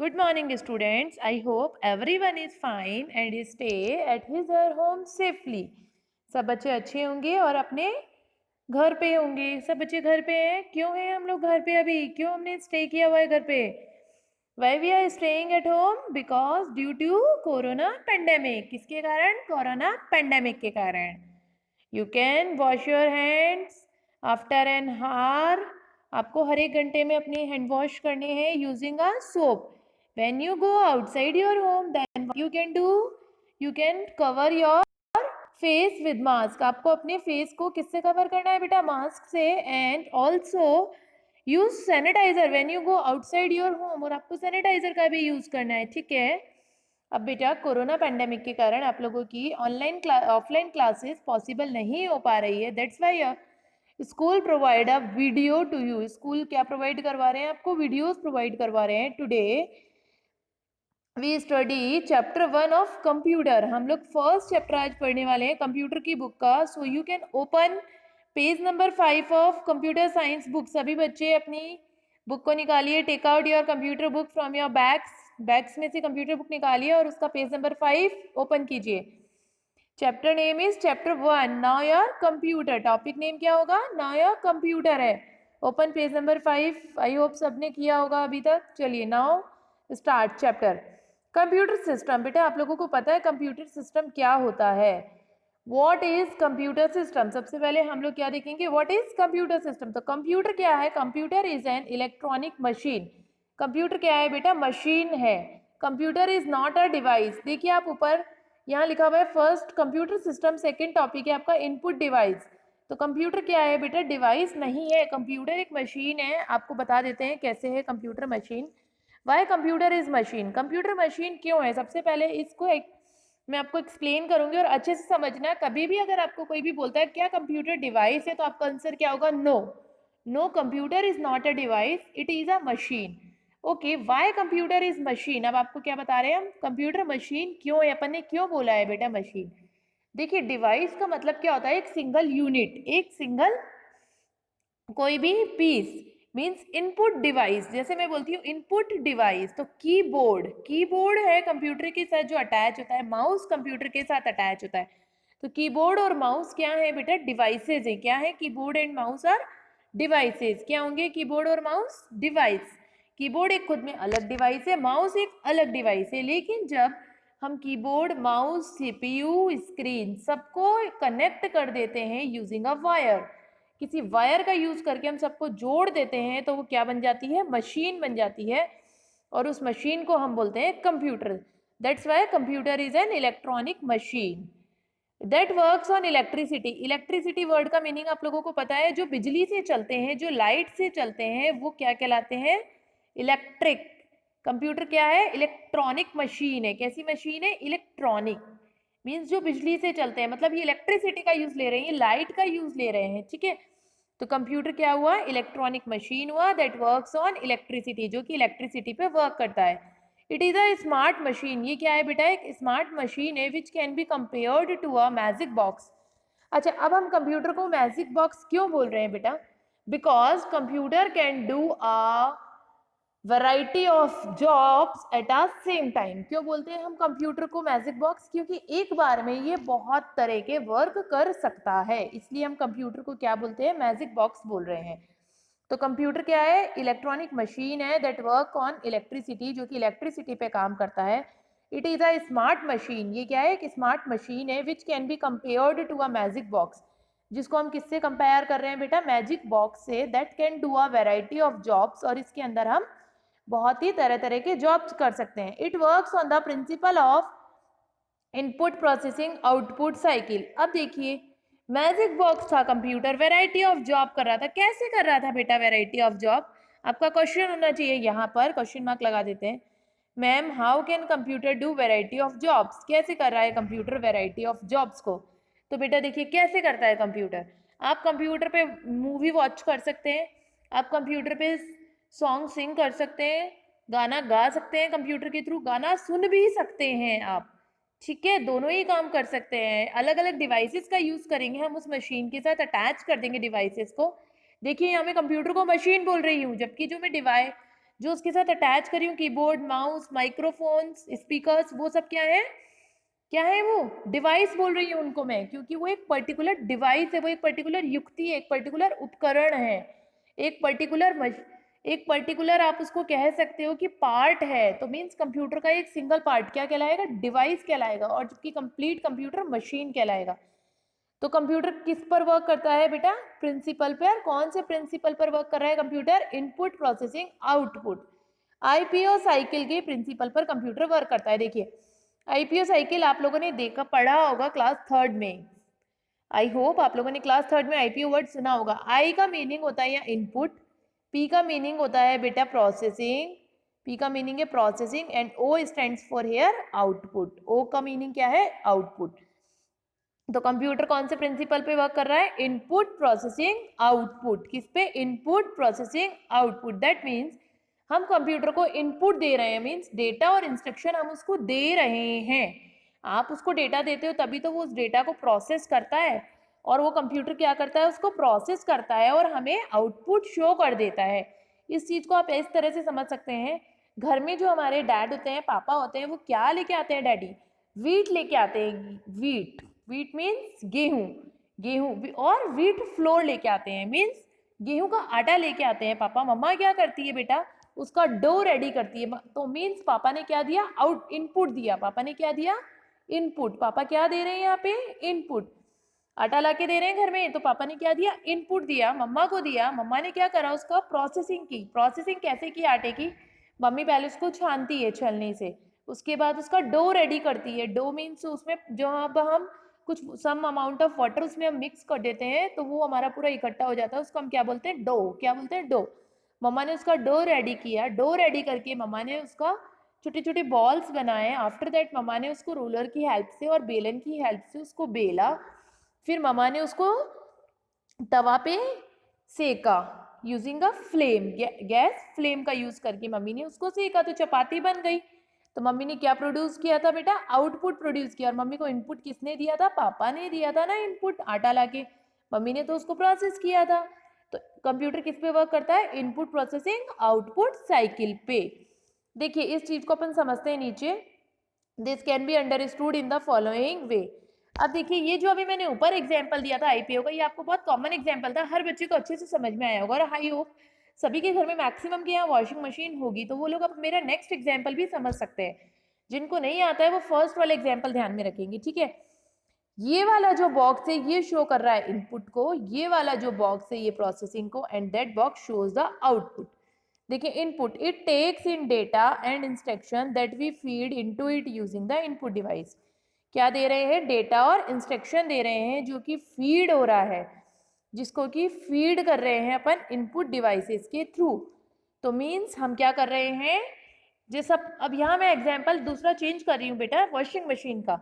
Good morning, students. I hope everyone is fine and stay at his or her home safely. सब बच्चे अच्छे होंगे और अपने घर पे होंगे. सब बच्चे घर पे हैं. क्यों हैं हम लोग घर पे अभी? क्यों हमने स्टे किया हुआ है घर पे? Why we are staying at home? Because due to corona pandemic. किसके कारण? कोरोना पेंडेमिक के कारण. You can wash your hands after an hour. आपको हर एक घंटे में अपने हैंड वॉश करने हैं using a soap. When you go outside your home, then what you can do? You can cover your face with mask. आपको अपने face को किससे कवर करना है बेटा? मास्क से. And also use sanitizer when you go outside your home. और आपको सैनिटाइजर का भी यूज करना है. ठीक है. अब बेटा कोरोना पैंडेमिक के कारण आप लोगों की ऑफलाइन क्लासेस पॉसिबल नहीं हो पा रही है. That's why school provide a video to you. School क्या प्रोवाइड करवा रहे हैं आपको? वीडियोस प्रोवाइड करवा रहे हैं. Today we study chapter 1 of computer. हम लोग फर्स्ट चैप्टर आज पढ़ने वाले हैं कंप्यूटर की बुक का. So you can open page number 5 of computer science book. सभी बच्चे अपनी बुक को निकालिए. Take out your computer book from your bags में से कंप्यूटर बुक निकालिए और उसका पेज नंबर 5 ओपन कीजिए. Chapter name is chapter 1. Know your computer. Topic name क्या होगा? नाउ योर कंप्यूटर है. Open page number 5. I hope सबने किया होगा अभी तक. चलिए now start chapter. Computer system. बेटा आप लोगों को पता है कंप्यूटर सिस्टम क्या होता है? What is computer system? सबसे पहले हम लोग क्या देखेंगे? What is computer system. तो कंप्यूटर क्या है? Computer is an electronic machine. Computer क्या है बेटा? मशीन है. Computer is not a device. देखिए आप ऊपर यहाँ लिखा हुआ है first computer system. Second topic है आपका इनपुट डिवाइस. तो कंप्यूटर क्या है बेटा? डिवाइस नहीं है. कंप्यूटर एक मशीन है. आपको बता देते हैं कैसे है computer machine. Why computer is machine. Computer machine क्यों है? सबसे पहले इसको मैं आपको एक्सप्लेन करूंगी और अच्छे से समझना. कभी भी अगर आपको कोई भी बोलता है क्या कंप्यूटर डिवाइस है, तो आपका आंसर क्या होगा? No. No, computer is not a device, it is a machine. Okay, why computer is machine. अब आपको क्या बता रहे हैं हम? कंप्यूटर मशीन क्यों है? अपन ने क्यों बोला है बेटा मशीन? देखिए डिवाइस का मतलब क्या होता है? एक सिंगल यूनिट, एक सिंगल कोई भी पीस मीन्स इनपुट डिवाइस. जैसे मैं बोलती हूँ इनपुट डिवाइस, तो कीबोर्ड है कंप्यूटर के साथ जो अटैच होता है. माउस कंप्यूटर के साथ अटैच होता है. तो कीबोर्ड और माउस क्या है बेटा? डिवाइसेज है. क्या है? Keyboard and mouse are devices. क्या होंगे कीबोर्ड और माउस? डिवाइस. कीबोर्ड एक खुद में अलग डिवाइस है, माउस एक अलग डिवाइस है. लेकिन जब हम कीबोर्ड, माउस, सीपीयू, स्क्रीन सबको कनेक्ट कर देते हैं यूजिंग अ वायर, किसी वायर का यूज करके हम सबको जोड़ देते हैं, तो वो क्या बन जाती है? मशीन बन जाती है. और उस मशीन को हम बोलते हैं computer. That's why computer is an electronic machine that works on electricity. Electricity word का मीनिंग आप लोगों को पता है? जो बिजली से चलते हैं, जो लाइट से चलते हैं, वो क्या कहलाते हैं? इलेक्ट्रिक. कंप्यूटर क्या है? इलेक्ट्रॉनिक मशीन है. कैसी मशीन है? इलेक्ट्रॉनिक. मीन्स जो बिजली से चलते हैं, मतलब ये इलेक्ट्रिसिटी का यूज ले रहे हैं, लाइट का यूज ले रहे हैं. ठीक है. तो कंप्यूटर क्या हुआ? इलेक्ट्रॉनिक मशीन हुआ दैट वर्क्स ऑन इलेक्ट्रिसिटी, जो कि इलेक्ट्रिसिटी पे वर्क करता है. It is a smart machine. ये क्या है बेटा? एक स्मार्ट मशीन है which can be compared to a magic box. अच्छा, अब हम कंप्यूटर को मैजिक बॉक्स क्यों बोल रहे हैं बेटा? Because computer can do a variety of jobs at a same time. क्यों बोलते हैं हम कंप्यूटर को मैजिक बॉक्स? क्योंकि एक बार में ये बहुत तरह के वर्क कर सकता है, इसलिए हम कंप्यूटर को क्या बोलते हैं? मैजिक बॉक्स बोल रहे हैं. तो कंप्यूटर क्या है? इलेक्ट्रॉनिक मशीन है दैट वर्क ऑन इलेक्ट्रिसिटी, जो कि इलेक्ट्रिसिटी पे काम करता है. It is a smart machine. ये क्या है? एक स्मार्ट मशीन है which can be compared to a magic box, जिसको हम किससे कंपेयर कर रहे हैं बेटा? मैजिक बॉक्स से. That can do a variety of jobs, और इसके अंदर हम बहुत ही तरह तरह के जॉब्स कर सकते हैं. It works on the principle of input processing output cycle. अब देखिए मैजिक बॉक्स था कंप्यूटर, वेराइटी ऑफ जॉब कर रहा था. कैसे कर रहा था बेटा वेराइटी ऑफ जॉब? आपका क्वेश्चन होना चाहिए, यहाँ पर क्वेश्चन मार्क लगा देते हैं. Ma'am how can computer do variety of jobs? कैसे कर रहा है कंप्यूटर वेराइटी ऑफ जॉब्स को? तो बेटा देखिए कैसे करता है कंप्यूटर. आप कंप्यूटर पे मूवी वॉच कर सकते हैं, आप कंप्यूटर पे सॉन्ग सिंग कर सकते हैं, गाना गा सकते हैं कंप्यूटर के थ्रू, गाना सुन भी सकते हैं आप. ठीक है, दोनों ही काम कर सकते हैं. अलग अलग डिवाइसेस का यूज करेंगे हम, उस मशीन के साथ अटैच कर देंगे डिवाइसेस को. देखिए यहाँ मैं कंप्यूटर को मशीन बोल रही हूँ, जबकि जो मैं जो उसके साथ अटैच करी हूँ, कीबोर्ड, माउस, माइक्रोफोन्स, स्पीकर्स, वो सब क्या है, क्या है वो डिवाइस बोल रही हूँ उनको मैं, क्योंकि वो एक पर्टिकुलर डिवाइस है, वो एक पर्टिकुलर युक्ति है, एक पर्टिकुलर उपकरण है, एक पर्टिकुलर आप उसको कह सकते हो कि पार्ट है। तो मीन्स कंप्यूटर का एक सिंगल पार्ट क्या कहलाएगा, डिवाइस कहलाएगा, और जबकि कंप्लीट कंप्यूटर मशीन कहलाएगा। तो कंप्यूटर किस पर वर्क करता है बेटा, प्रिंसिपल पर। कौन से प्रिंसिपल पर वर्क कर रहा है computer, input processing output. IPO cycle के प्रिंसिपल पर कंप्यूटर वर्क करता है। देखिए आईपीओ साइकिल आप लोगों ने देखा पढ़ा होगा क्लास थर्ड में, आई होप आप लोगों ने क्लास थर्ड में आईपीओ वर्ड सुना होगा। आई का मीनिंग होता है यहाँ इनपुट, पी का मीनिंग होता है बेटा प्रोसेसिंग, पी का मीनिंग है processing, and O stands for here output, O का मीनिंग क्या है, आउटपुट। तो कंप्यूटर कौन से प्रिंसिपल पे वर्क कर रहा है, इनपुट प्रोसेसिंग आउटपुट। किस पे, input processing output. That means हम कंप्यूटर को इनपुट दे रहे हैं, मीन्स डेटा और इंस्ट्रक्शन हम उसको दे रहे हैं। आप उसको डेटा देते हो तभी तो वो उस डेटा को प्रोसेस करता है, और वो कंप्यूटर क्या करता है, उसको प्रोसेस करता है और हमें आउटपुट शो कर देता है। इस चीज़ को आप इस तरह से समझ सकते हैं, घर में जो हमारे डैड होते हैं, पापा होते हैं, वो क्या लेके आते हैं डैडी, वीट लेके आते हैं, वीट, वीट मीन्स गेहूं, गेहूं, और वीट फ्लोर लेके आते हैं, मीन्स गेहूं का आटा लेके आते हैं पापा। मम्मा क्या करती है बेटा, उसका डो रेडी करती है। तो मीन्स पापा ने क्या दिया, आउट इनपुट दिया, पापा ने क्या दिया, इनपुट। पापा क्या दे रहे हैं यहाँ पे, इनपुट। आटा ला के दे रहे हैं घर में, तो पापा ने क्या दिया, इनपुट दिया, मम्मा को दिया। मम्मा ने क्या करा, उसका प्रोसेसिंग की। प्रोसेसिंग कैसे की आटे की, मम्मी पहले उसको छानती है छलनी से, उसके बाद उसका डो रेडी करती है। डो मीन्स उसमें जो अब हम कुछ सम अमाउंट ऑफ वाटर उसमें हम मिक्स कर देते हैं, तो वो हमारा पूरा इकट्ठा हो जाता है, उसको हम क्या बोलते हैं, डो। क्या बोलते हैं, डो। मम्मा ने उसका डो रेडी किया, डो रेडी करके मम्मा ने उसका छोटे छोटे बॉल्स बनाए। आफ्टर दैट मम्मा ने उसको रोलर की हेल्प से और बेलन की हेल्प से उसको बेला। फिर मम्मा ने उसको तवा पे सेका using a flame, gas flame का यूज करके मम्मी ने उसको सेका, तो चपाती बन गई। तो मम्मी ने क्या प्रोड्यूस किया था बेटा, आउटपुट प्रोड्यूस किया। और मम्मी को इनपुट किसने दिया था, पापा ने दिया था ना इनपुट, आटा लाके। मम्मी ने तो उसको प्रोसेस किया था। तो कंप्यूटर किस पे वर्क करता है, इनपुट प्रोसेसिंग आउटपुट साइकिल पे। देखिए इस चीज को अपन समझते हैं नीचे, this can be understood in the following वे। अब देखिए ये जो अभी मैंने ऊपर एग्जाम्पल दिया था आईपीओ का, ये आपको बहुत कॉमन एग्जाम्पल था, हर बच्चे को अच्छे से समझ में आया होगा, और आई होप सभी के घर में मैक्सिमम के यहाँ वॉशिंग मशीन होगी, तो वो लोग अब मेरा नेक्स्ट एग्जाम्पल भी समझ सकते हैं। जिनको नहीं आता है वो फर्स्ट वाला एग्जाम्पल ध्यान में रखेंगे, ठीक है। ये वाला जो बॉक्स है ये शो कर रहा है इनपुट को, ये वाला जो बॉक्स है ये प्रोसेसिंग को, and that box shows the output. देखिए input, it takes in data and instruction that we feed into it using the input device. क्या दे रहे हैं, डेटा और इंस्ट्रक्शन दे रहे हैं जो कि फीड हो रहा है, जिसको कि फीड कर रहे हैं अपन इनपुट डिवाइसेस के थ्रू। तो मीन्स हम क्या कर रहे हैं, जैसा अब यहाँ मैं एग्जाम्पल दूसरा चेंज कर रही हूँ बेटा, वॉशिंग मशीन का।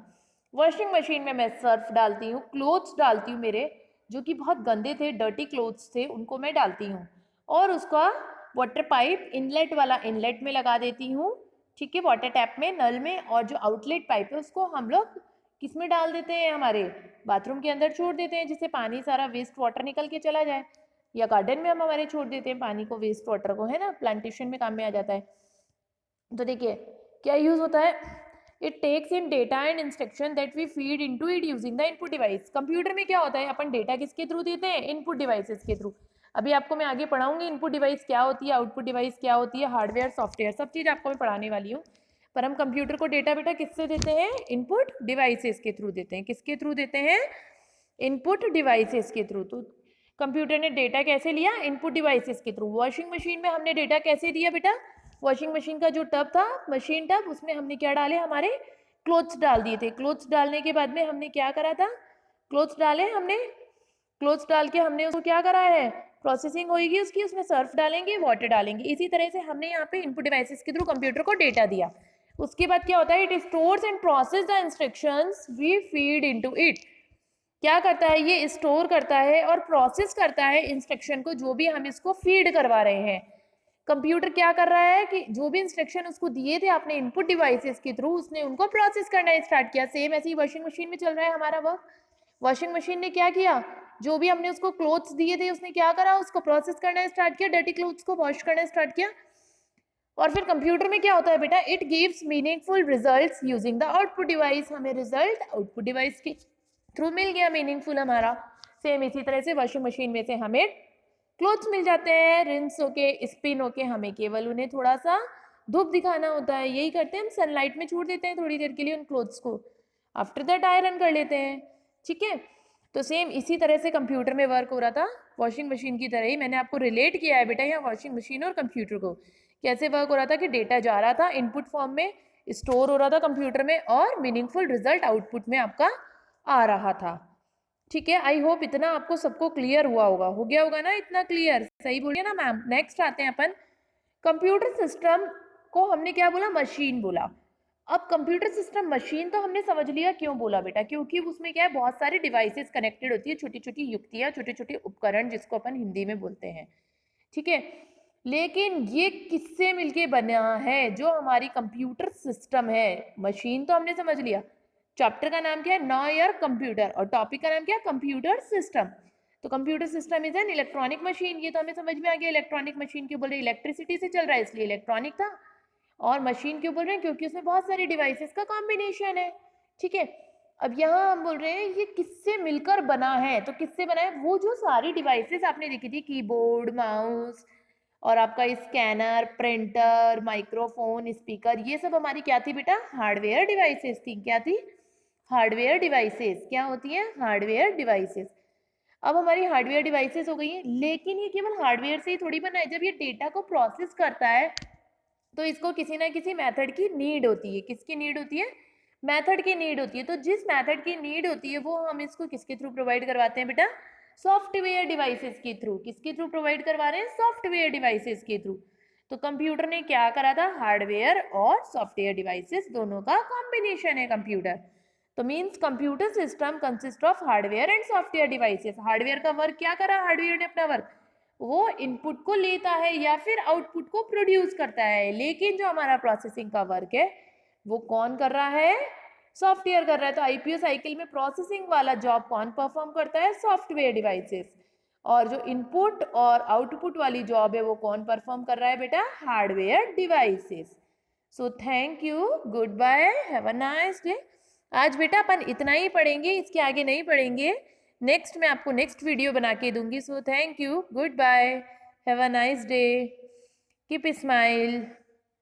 वॉशिंग मशीन में मैं सर्फ डालती हूँ, क्लोथ्स डालती हूँ, मेरे जो कि बहुत गंदे थे, डर्टी क्लोथ्स थे, उनको मैं डालती हूँ, और उसका वाटर पाइप इनलेट वाला इनलेट में लगा देती हूँ, ठीक है, वाटर टैप में, नल में। और जो आउटलेट पाइप है उसको हम लोग किस में डाल देते हैं, हमारे बाथरूम के अंदर छोड़ देते हैं, जिससे पानी सारा वेस्ट वाटर निकल के चला जाए, या गार्डन में हम हमारे छोड़ देते हैं पानी को, वेस्ट वाटर को, है ना, प्लांटेशन में काम में आ जाता है। तो देखिए क्या यूज होता है, it takes in data and instruction that we feed into it using the input device. Computer में क्या होता है, अपन डेटा किसके थ्रू देते हैं, इनपुट डिवाइसेस के थ्रू। अभी आपको मैं आगे पढ़ाऊंगी इनपुट डिवाइस क्या होती है, आउटपुट डिवाइस क्या होती है, हार्डवेयर सॉफ्टवेयर सब चीज़ आपको मैं पढ़ाने वाली हूँ। पर हम कंप्यूटर को डेटा बेटा किससे देते हैं, इनपुट डिवाइसेस के थ्रू देते हैं। किसके थ्रू देते हैं, इनपुट डिवाइसेस के थ्रू। तो कंप्यूटर ने डेटा कैसे लिया, इनपुट डिवाइसेस के थ्रू। वॉशिंग मशीन में हमने डेटा कैसे दिया बेटा, वॉशिंग मशीन का जो टब था, मशीन टब, उसमें हमने क्या डाले, हमारे क्लोथ्स डाल दिए थे। क्लोथ्स डालने के बाद में हमने क्या करा था, क्लोथ्स डाले हमने, क्लोथ्स डाल के हमने उसको क्या करा है, प्रोसेसिंग होगी उसकी, उसमें सर्फ डालेंगे, वाटर डालेंगे। इसी तरह से हमने यहाँ पे इनपुट डिवाइसेस के थ्रू कंप्यूटर को डेटा दिया। उसके बाद क्या होता है, it stores and process the instructions we feed into it. क्या करता है, ये स्टोर करता है और प्रोसेस करता है इंस्ट्रक्शन को, जो भी हम इसको फीड करवा रहे हैं। कंप्यूटर क्या कर रहा है कि जो भी इंस्ट्रक्शन उसको दिए थे आपने इनपुट डिवाइसेस के थ्रू, उसने उनको प्रोसेस करना स्टार्ट किया। सेम ऐसे ही वॉशिंग मशीन में चल रहा है हमारा वर्क। वॉशिंग मशीन ने क्या किया, जो भी हमने उसको क्लोथ्स दिए थे उसने क्या करा, उसको प्रोसेस करना स्टार्ट किया, डर्टी क्लोथ्स को वॉश करना स्टार्ट किया। और फिर कंप्यूटर में क्या होता है बेटा, it gives meaningful results using the output device. हमें रिजल्ट आउटपुट डिवाइस के थ्रू मिल गया मीनिंगफुल हमारा। सेम इसी तरह से वॉशिंग मशीन में से हमें क्लोथ्स मिल जाते हैं, रिंस होके स्पिन होके, हमें केवल उन्हें थोड़ा सा धूप दिखाना होता है, यही करते हैं हम, सनलाइट में छोड़ देते हैं थोड़ी देर के लिए उन क्लोथ्स को, आफ्टर दैट आयरन कर लेते हैं। ठीक है, तो सेम इसी तरह से कंप्यूटर में वर्क हो रहा था, वॉशिंग मशीन की तरह ही। मैंने आपको रिलेट किया है बेटा यहाँ वॉशिंग मशीन और कंप्यूटर को, कैसे वर्क हो रहा था कि डेटा जा रहा था इनपुट फॉर्म में, स्टोर हो रहा था कंप्यूटर में, और मीनिंगफुल रिजल्ट आउटपुट में आपका आ रहा था। ठीक है, आई होप इतना आपको सबको क्लियर हुआ होगा, हो गया होगा ना इतना क्लियर, सही बोलिए ना मैम। नेक्स्ट आते हैं अपन, कंप्यूटर सिस्टम को हमने क्या बोला, मशीन बोला। अब कंप्यूटर सिस्टम मशीन तो हमने समझ लिया, क्यों बोला बेटा, क्योंकि उसमें क्या है, बहुत सारी डिवाइसेस कनेक्टेड होती है, छोटी छोटी युक्तियां, छोटे छोटे उपकरण, जिसको अपन हिंदी में बोलते हैं। ठीक है, लेकिन ये किससे मिलके बना है, जो हमारी कंप्यूटर सिस्टम है। मशीन तो हमने समझ लिया, चैप्टर का नाम क्या है, नो योर कंप्यूटर, और टॉपिक का नाम क्या है, कंप्यूटर सिस्टम। तो computer system is an electronic machine, ये तो हमें समझ में आ गया। इलेक्ट्रॉनिक मशीन क्यों बोल रहे हैं, इलेक्ट्रिसिटी से चल रहा है इसलिए इलेक्ट्रॉनिक था। और मशीन क्यों बोल रहे हैं, क्योंकि उसमें बहुत सारी डिवाइसेस का कॉम्बिनेशन है। ठीक है, अब यहाँ हम बोल रहे हैं ये किससे मिलकर बना है, तो किससे बना है, वो जो सारी डिवाइसेस आपने देखी थी, कीबोर्ड, माउस, और आपका स्कैनर, प्रिंटर, माइक्रोफोन, स्पीकर, ये सब हमारी क्या थी बेटा, हार्डवेयर डिवाइसेस थी। क्या थी, हार्डवेयर डिवाइसेस। क्या होती हैं, हार्डवेयर डिवाइसेस। अब हमारी हार्डवेयर डिवाइसेस हो गई हैं, लेकिन ये केवल हार्डवेयर से ही थोड़ी बना है। जब ये डेटा को प्रोसेस करता है तो इसको किसी ना किसी मेथड की नीड होती है। किसकी नीड होती है, मेथड की नीड होती है। तो जिस मेथड की नीड होती है वो हम इसको किसके थ्रू प्रोवाइड करवाते हैं बेटा, सॉफ्टवेयर डिवाइसेस के थ्रू। किसके थ्रू प्रोवाइड करवा रहे हैं, सॉफ्टवेयर डिवाइसेस के थ्रू। तो कंप्यूटर ने क्या करा था, हार्डवेयर और सॉफ्टवेयर डिवाइसेस दोनों का कॉम्बिनेशन है कंप्यूटर। तो means computer system consist of hardware and software devices. Hardware का वर्क क्या करा, हार्डवेयर ने अपना वर्क, वो इनपुट को लेता है या फिर आउटपुट को प्रोड्यूस करता है, लेकिन जो हमारा प्रोसेसिंग का वर्क है वो कौन कर रहा है, सॉफ्टवेयर कर रहा है। तो आईपीओ साइकिल में प्रोसेसिंग वाला जॉब कौन परफॉर्म करता है, सॉफ्टवेयर डिवाइसेस। और जो इनपुट और आउटपुट वाली जॉब है वो कौन परफॉर्म कर रहा है बेटा, hardware devices. So thank you, goodbye, have a nice day. आज बेटा अपन इतना ही पढ़ेंगे, इसके आगे नहीं पढ़ेंगे। नेक्स्ट मैं आपको नेक्स्ट वीडियो बना के दूंगी। So thank you, goodbye, have a nice day, keep smile.